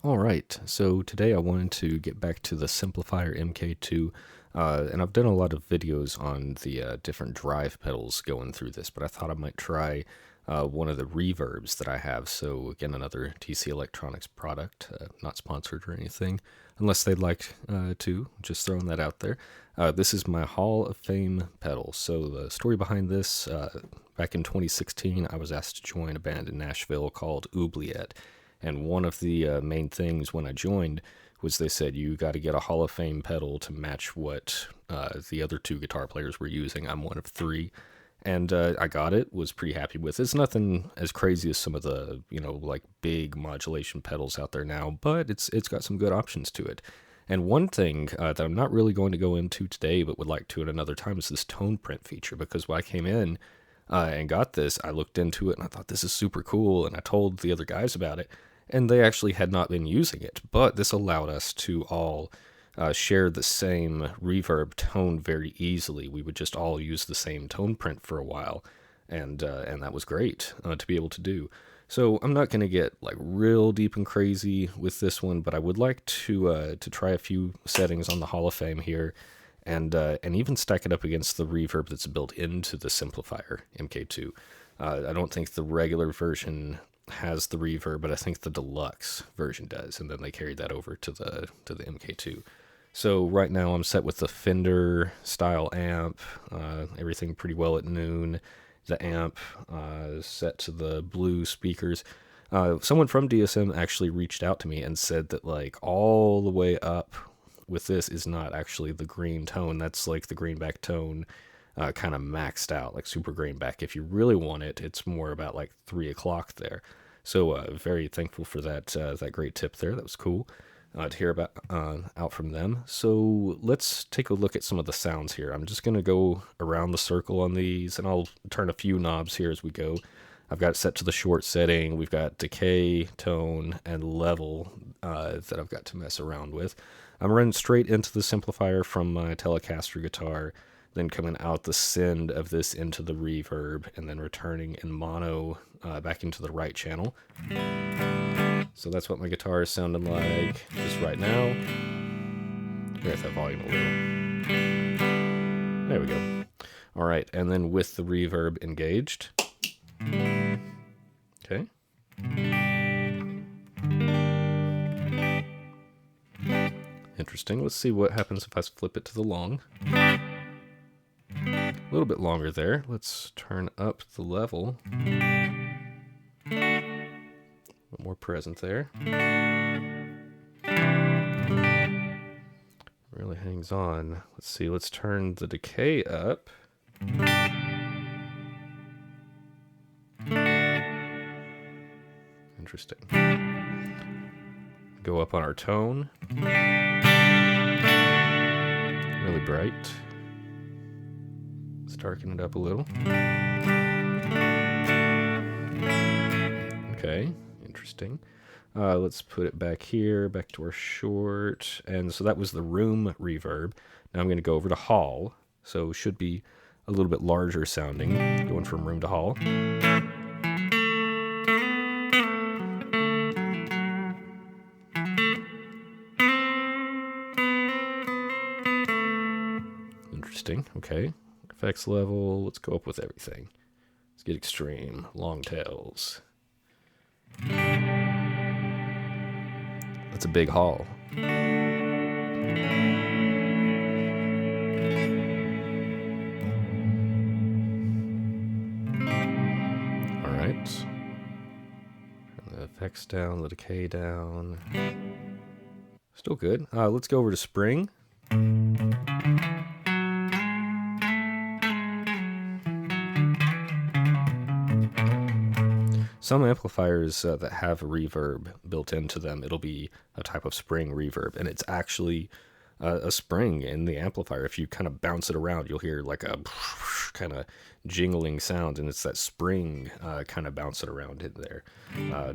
Alright, so today I wanted to get back to the Simplifier MK2, and I've done a lot of videos on the different drive pedals going through this, but I thought I might try one of the reverbs that I have. So again, another TC Electronics product, not sponsored or anything, unless they'd like to, just throwing that out there. This is my Hall of Fame pedal. So the story behind this, back in 2016, I was asked to join a band in Nashville called Oubliette. And one of the main things when I joined was they said, you got to get a Hall of Fame pedal to match what the other two guitar players were using. I'm one of three. And I got it, was pretty happy with it. It's nothing as crazy as some of the, like big modulation pedals out there now, but it's got some good options to it. And one thing that I'm not really going to go into today, but would like to at another time, is this tone print feature. Because when I came in and got this, I looked into it and I thought, this is super cool. And I told the other guys about it, and they actually had not been using it. But this allowed us to all share the same reverb tone very easily. We would just all use the same tone print for a while, and that was great to be able to do. So I'm not going to get like real deep and crazy with this one, but I would like to try a few settings on the Hall of Fame here, and even stack it up against the reverb that's built into the Simplifier MK2. I don't think the regular version has the reverb, but I think the deluxe version does, and then they carried that over to the MK2. So right now I'm set with the Fender style amp, everything pretty well at noon. The amp is set to the blue speakers. Someone from DSM actually reached out to me and said that like all the way up with this is not actually the green tone. That's like the greenback tone kind of maxed out, like super greenback. If you really want it, it's more about like 3 o'clock there. So very thankful for that great tip there. That was cool to hear about out from them. So let's take a look at some of the sounds here. I'm just going to go around the circle on these, and I'll turn a few knobs here as we go. I've got it set to the short setting. We've got decay, tone, and level that I've got to mess around with. I'm running straight into the Simplifier from my Telecaster guitar, then coming out the send of this into the reverb, and then returning in mono back into the right channel. So that's what my guitar is sounding like just right now. Raise that volume a little. There we go. All right, and then with the reverb engaged. Okay. Interesting. Let's see what happens if I flip it to the long. A little bit longer there. Let's turn up the level. More present there. Really hangs on. Let's see, let's turn the decay up. Interesting. Go up on our tone. Really bright. Let's darken it up a little. Okay. Interesting. Let's put it back here, back to our short. And so that was the room reverb. Now I'm going to go over to hall. So should be a little bit larger sounding, going from room to hall. Interesting. Okay. Effects level. Let's go up with everything. Let's get extreme. Long tails. That's a big haul. All right. Turn the effects down, the decay down. Still good. Let's go over to spring. Some amplifiers that have a reverb built into them, it'll be a type of spring reverb, and it's actually a spring in the amplifier. If you kind of bounce it around, you'll hear like a kind of jingling sound, and it's that spring kind of bounce it around in there.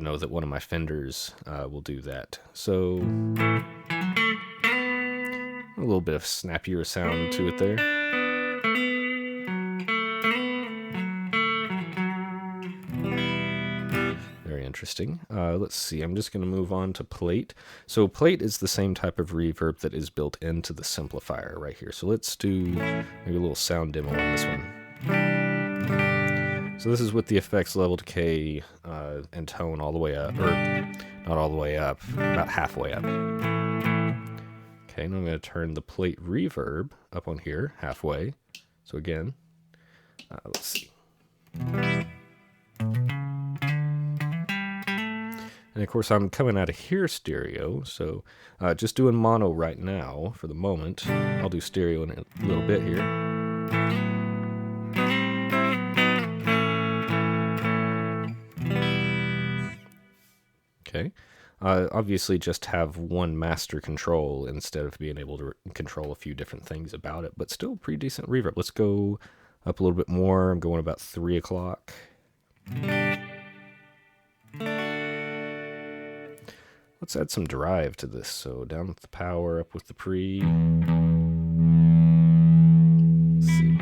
Know that one of my Fenders will do that. So a little bit of snappier sound to it there. interesting. Let's see, I'm just going to move on to plate. So plate is the same type of reverb that is built into the Simplifier right here. So let's do maybe a little sound demo on this one. So this is with the effects, level, decay, and tone all the way up, or not all the way up, about halfway up. Okay, now I'm going to turn the plate reverb up on here, halfway. So again, let's see. And of course I'm coming out of here stereo, so just doing mono right now for the moment. I'll do stereo in a little bit here. Okay. Obviously just have one master control instead of being able to control a few different things about it, but still pretty decent reverb. Let's go up a little bit more. I'm going about 3 o'clock. Let's add some drive to this. So down with the power, up with the pre. Let's see.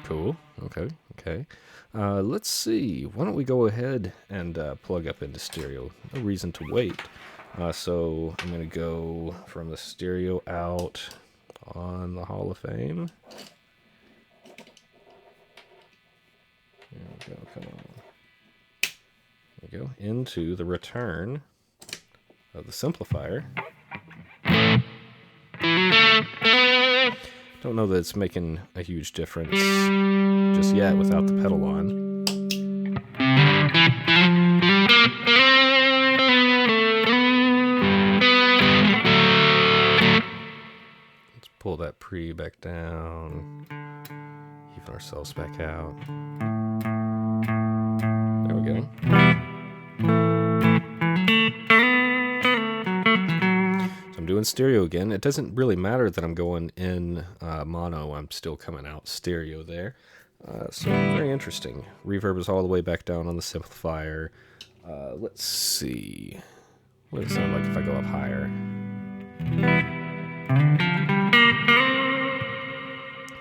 Cool. Okay. Let's see. Why don't we go ahead and plug up into stereo? No reason to wait. So I'm going to go from the stereo out on the Hall of Fame. There we go. Come on. There we go. Into the return of the Simplifier. Don't know that it's making a huge difference just yet without the pedal on. Let's pull that pre back down, even ourselves back out. There we go. I'm doing stereo again. It doesn't really matter that I'm going in mono. I'm still coming out stereo there. So very interesting. Reverb is all the way back down on the Simplifier. Let's see. What does it sound like if I go up higher?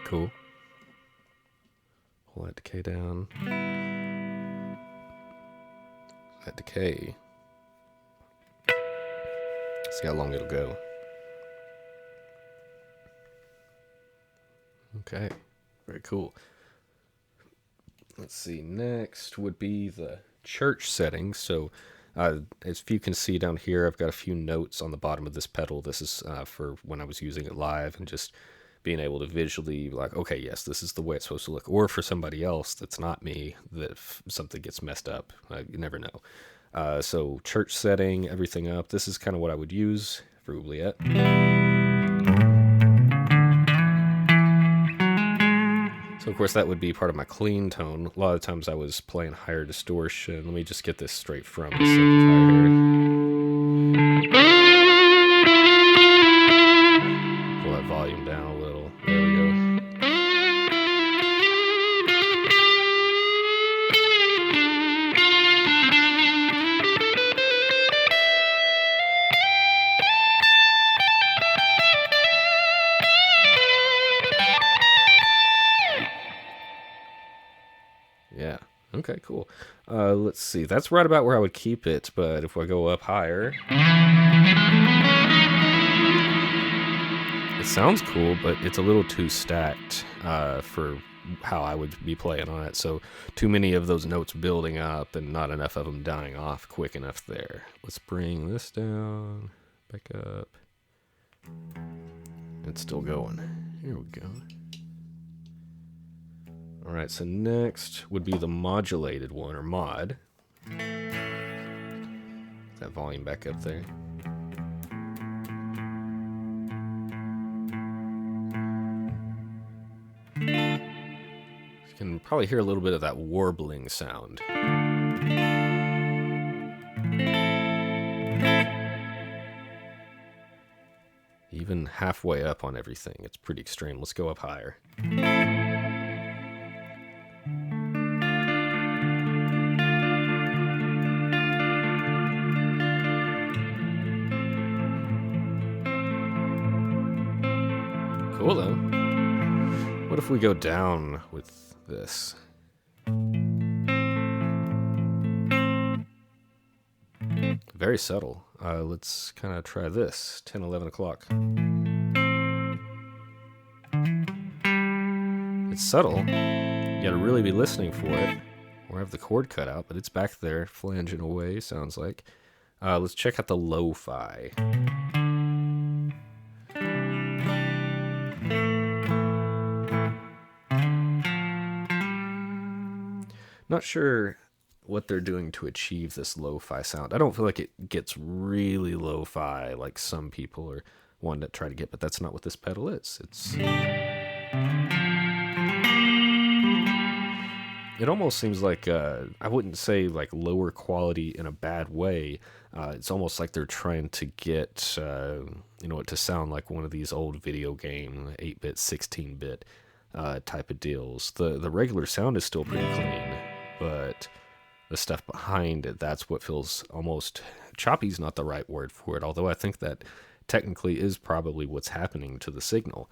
Cool. Pull that decay down. That decay. See how long it'll go. Okay, very cool. Let's see, next would be the church settings. So as you can see down here, I've got a few notes on the bottom of this pedal. This is for when I was using it live and just being able to visually like, okay, yes, this is the way it's supposed to look. Or for somebody else that's not me, that if something gets messed up, you never know. So church setting, everything up. This is kind of what I would use for Oubliette. So of course that would be part of my clean tone. A lot of times I was playing higher distortion. Let me just get this straight from the Simplifier. Pull that volume down a little. There we go. Yeah. Okay, cool. Let's see. That's right about where I would keep it, but if I go up higher... It sounds cool, but it's a little too stacked for how I would be playing on it. So too many of those notes building up and not enough of them dying off quick enough there. Let's bring this down, back up. It's still going. Here we go. All right, so next would be the modulated one, or mod. That volume back up there. You can probably hear a little bit of that warbling sound. Even halfway up on everything, it's pretty extreme. Let's go up higher. cool though. What if we go down with this? Very subtle. Let's kind of try this. 10, 11 o'clock. It's subtle. You gotta really be listening for it. Or have the cord cut out, but it's back there, flanging away, sounds like. Let's check out the lo-fi. Not sure what they're doing to achieve this lo-fi sound. I don't feel like it gets really lo-fi like some people are wanting to try to get, but that's not what this pedal is. It almost seems like, I wouldn't say like lower quality in a bad way. It's almost like they're trying to get, it to sound like one of these old video game 8-bit, 16-bit type of deals. The regular sound is still pretty clean, but the stuff behind it, that's what feels almost choppy is not the right word for it, although I think that technically is probably what's happening to the signal.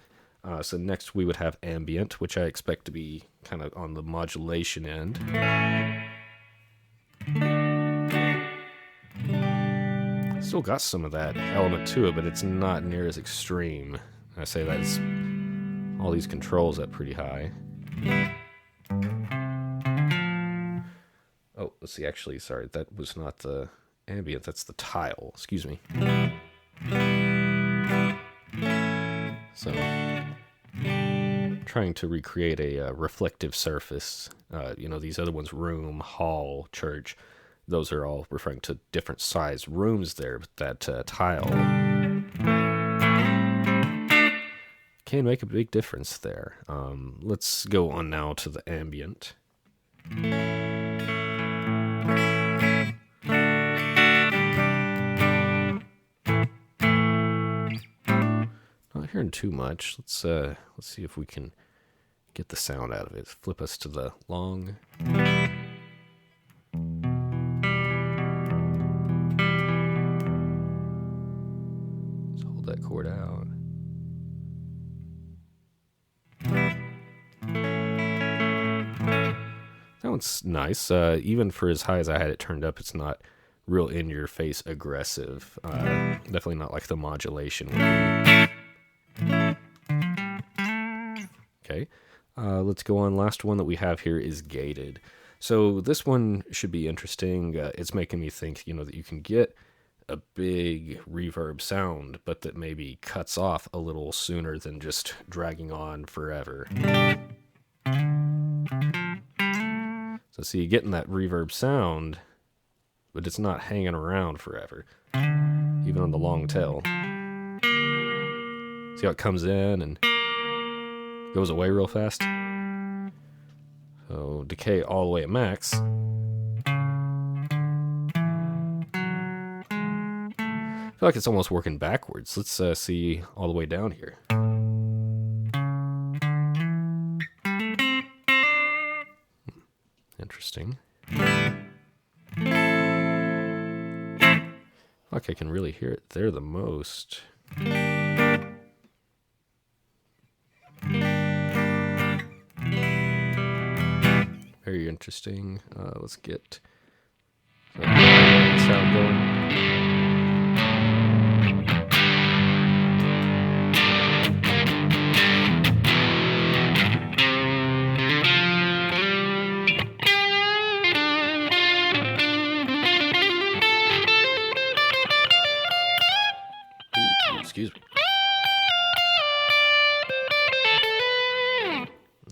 So next we would have ambient, which I expect to be kind of on the modulation end. Still got some of that element to it, but it's not near as extreme. I say that's all these controls up pretty high. Oh, let's see, actually, sorry, that was not the ambient, that's the tile, excuse me. So, trying to recreate a reflective surface. These other ones, room, hall, church, those are all referring to different size rooms there, but that tile can make a big difference there. Let's go on now to the ambient. Not hearing too much. Let's see if we can get the sound out of it. Flip us to the long. Let's hold that chord out. That one's nice. Even for as high as I had it turned up, it's not real in-your-face aggressive. Definitely not like the modulation would be. Okay, let's go on. Last one that we have here is gated. So this one should be interesting. It's making me think, that you can get a big reverb sound, but that maybe cuts off a little sooner than just dragging on forever. So see, you're getting that reverb sound, but it's not hanging around forever, even on the long tail. See how it comes in and goes away real fast? So decay all the way at max. I feel like it's almost working backwards. Let's see all the way down here. Interesting. Like I can really hear it there the most. Very interesting. Let's get sound going. Excuse me.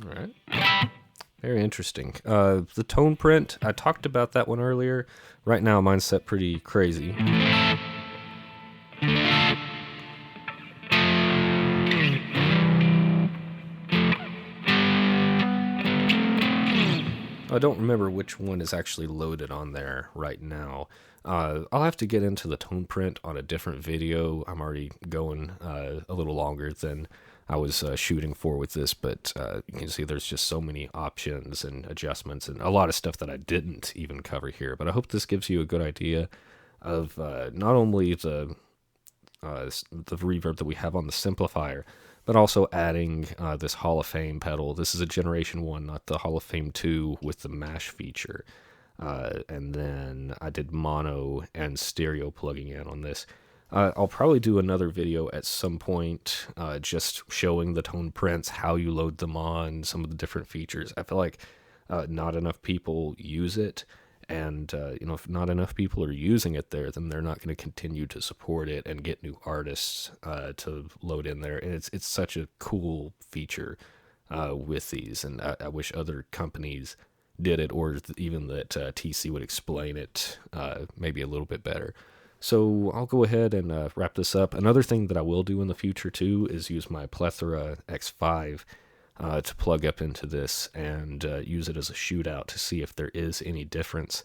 All right. Very interesting. The tone print, I talked about that one earlier. Right now, mine's set pretty crazy. I don't remember which one is actually loaded on there right now. I'll have to get into the tone print on a different video. I'm already going a little longer than I was shooting for with this, but you can see there's just so many options and adjustments and a lot of stuff that I didn't even cover here. But I hope this gives you a good idea of not only the reverb that we have on the Simplifier, but also adding this Hall of Fame pedal. This is a Generation 1, not the Hall of Fame 2 with the mash feature. And then I did mono and stereo plugging in on this. I'll probably do another video at some point just showing the tone prints, how you load them on, some of the different features. I feel like not enough people use it. And, if not enough people are using it there, then they're not going to continue to support it and get new artists to load in there. And it's such a cool feature with these. And I wish other companies did it, or even that TC would explain it maybe a little bit better. So I'll go ahead and wrap this up. Another thing that I will do in the future, too, is use my Plethora X5 to plug up into this and use it as a shootout to see if there is any difference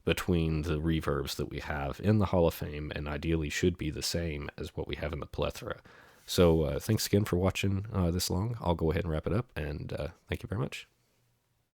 between the reverbs that we have in the Hall of Fame, and ideally should be the same as what we have in the Plethora. So thanks again for watching this long. I'll go ahead and wrap it up, and thank you very much.